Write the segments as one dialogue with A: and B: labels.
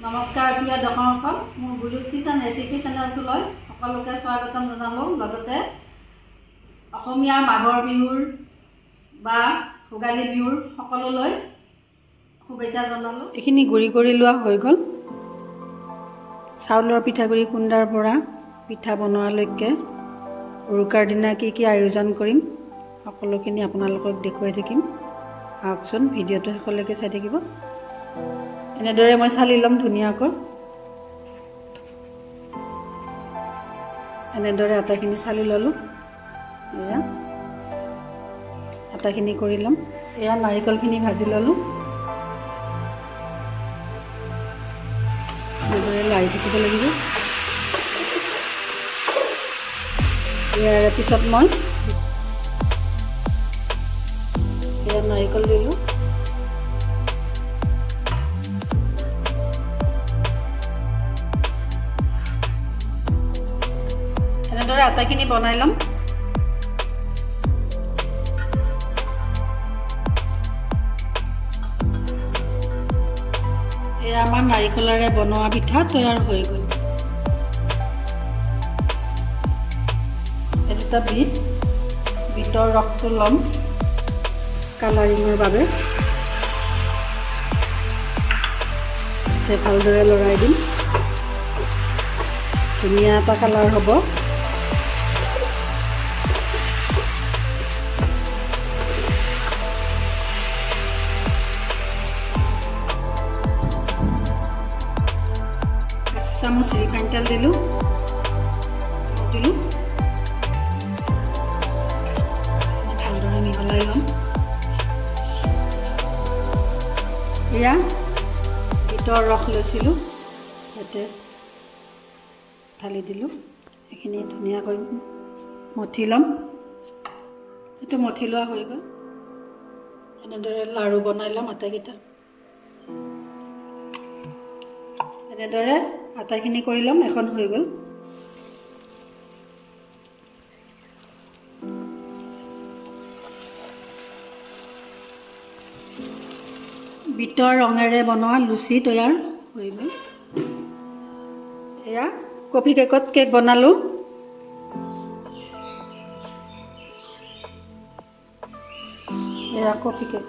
A: নমস্কাৰ প্ৰিয় দৰ্শকসকল, মোৰ গুৰুজ কিচেন ৰেচিপি চেনেলটোলৈ সকলোকে স্বাগতম জনালোঁ। লগতে অসমীয়াৰ মাঘৰ বিহুৰ বা ভোগালী বিহুৰ সকলোলৈ শুভেচ্ছা জনালোঁ। এইখিনি গুড়ি কৰি লোৱা হৈ গ'ল। চাউলৰ পিঠাগুড়ি খুন্দাৰ পৰা পিঠা বনোৱালৈকে উৰুকাৰ দিনা কি কি আয়োজন কৰিম সকলোখিনি আপোনালোকক দেখুৱাই থাকিম। আহকচোন, ভিডিঅ'টো শেষলৈকে চাই থাকিব। এনেদৰে মই চালি ল'ম ধুনীয়াকৈ। এনেদৰে আটাখিনি চালি ল'লোঁ। এয়া আটাখিনি কৰি ল'ম। এয়া নাৰিকলখিনি ভাজি ল'লোঁ। এনেদৰে লাৰি থাকিব লাগিব। ইয়াৰ পিছত মই এয়া নাৰিকল দিলোঁ। এনেদৰে আটাখিনি বনাই ল'ম। এয়া আমাৰ নাৰিকলেৰে বনোৱা পিঠা তৈয়াৰ হৈ গ'ল। এটা বিটৰ ৰসটো ল'ম কালাৰিঙৰ বাবে। ভালদৰে লৰাই দিম। ধুনীয়া এটা কালাৰ হ'ব। চামুচ ৰিফাইন তেল দিলোঁ। ভালদৰে মিহলাই ল'ম। এয়া বিটৰ ৰস লৈছিলোঁ, ইয়াতে ঢালি দিলোঁ। এইখিনি ধুনীয়াকৈ মঠি ল'ম। এইটো মঠি লোৱা হৈ গ'ল। এনেদৰে লাড়ু বনাই ল'ম আটাইকেইটা। এনেদৰে আটাইখিনি কৰি ল'ম। এখন হৈ গ'ল। বিটৰ ৰঙেৰে বনোৱা লুচি তৈয়াৰ হৈ গ'ল। এয়া কফি কেকত কেক বনালোঁ। এয়া কফি কেক।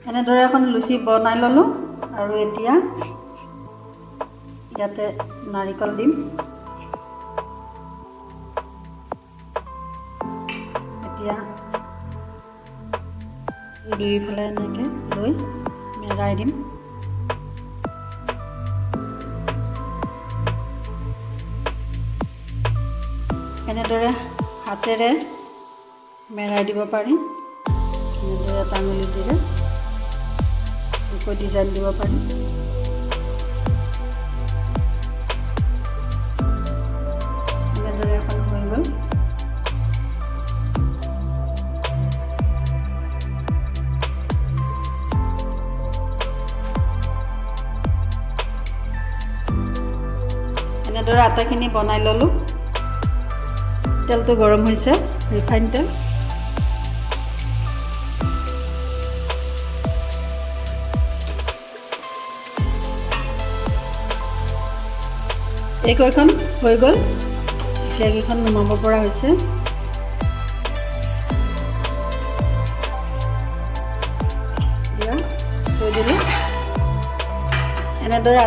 A: এনেদৰে এখন লুচি বনাই ল'লোঁ। আৰু এতিয়া ইয়াতে নাৰিকল দিম। এতিয়া দুইফালে এনেকৈ লৈ মেৰাই দিম। এনেদৰে হাতেৰে মেৰাই দিব পাৰি। এনেদৰে এটা আঙুলিৰে এনেকৈ ডিজাইন দিব পাৰি। এনেদৰে এখন হৈ গ'ল। এনেদৰে আটাখিনি বনাই ল'লোঁ। তেলটো গৰম হৈছে, ৰিফাইন তেল। এইকেইখন হৈ গ'ল। এতিয়া কেইখন নুমাব পৰা হৈছে। এতিয়া থৈ দিলোঁ। এনেদৰে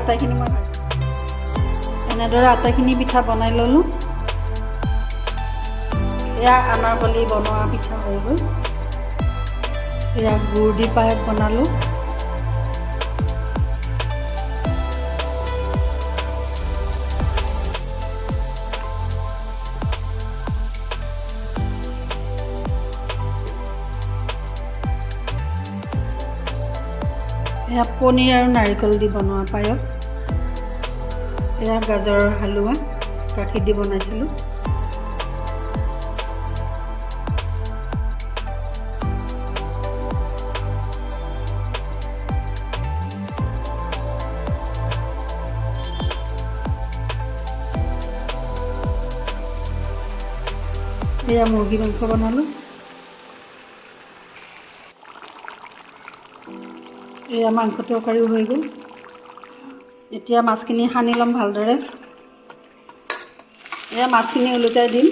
A: আটাখিনি পিঠা বনাই ল'লোঁ। এয়া আনাৰকলি বনোৱা পিঠা হৈ গ'ল। এয়া গুড় দি পায়স বনালোঁ। এয়া পনীৰ আৰু নাৰিকল দি বনোৱা পায়স। এয়া গাজৰৰ হালোৱা গাখীৰ দি বনাইছিলোঁ। এয়া মুৰ্গী মাংস বনালোঁ। এয়া মাংস তৰকাৰীও হৈ গ'ল। এতিয়া মাছখিনি সানি ল'ম ভালদৰে। এয়া মাছখিনি ওলোটাই দিম।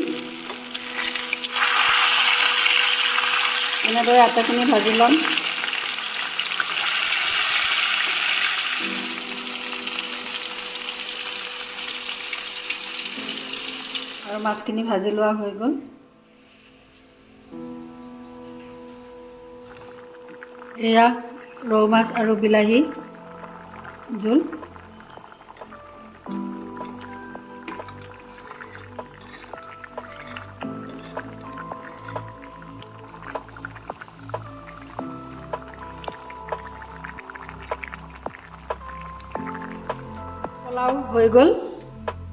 A: এনেদৰে আটাখিনি ভাজি ল'ম। আৰু মাছখিনি ভাজি লোৱা হৈ গ'ল। এয়া ৰৌ মাছ আৰু বিলাহী জোল। পোলাও হৈ গ'ল,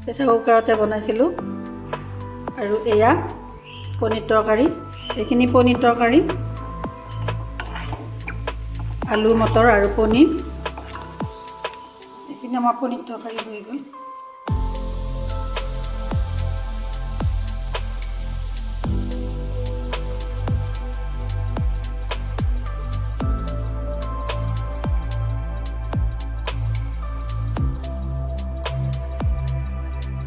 A: প্ৰেছাৰ কুকাৰতে বনাইছিলোঁ। আৰু এয়া পনীৰ তৰকাৰী। এইখিনি পনীৰ তৰকাৰী, আলু মটৰ আৰু পনীৰ। এইখিনি আমাৰ পনীৰ তৰকাৰী হৈ গ'ল।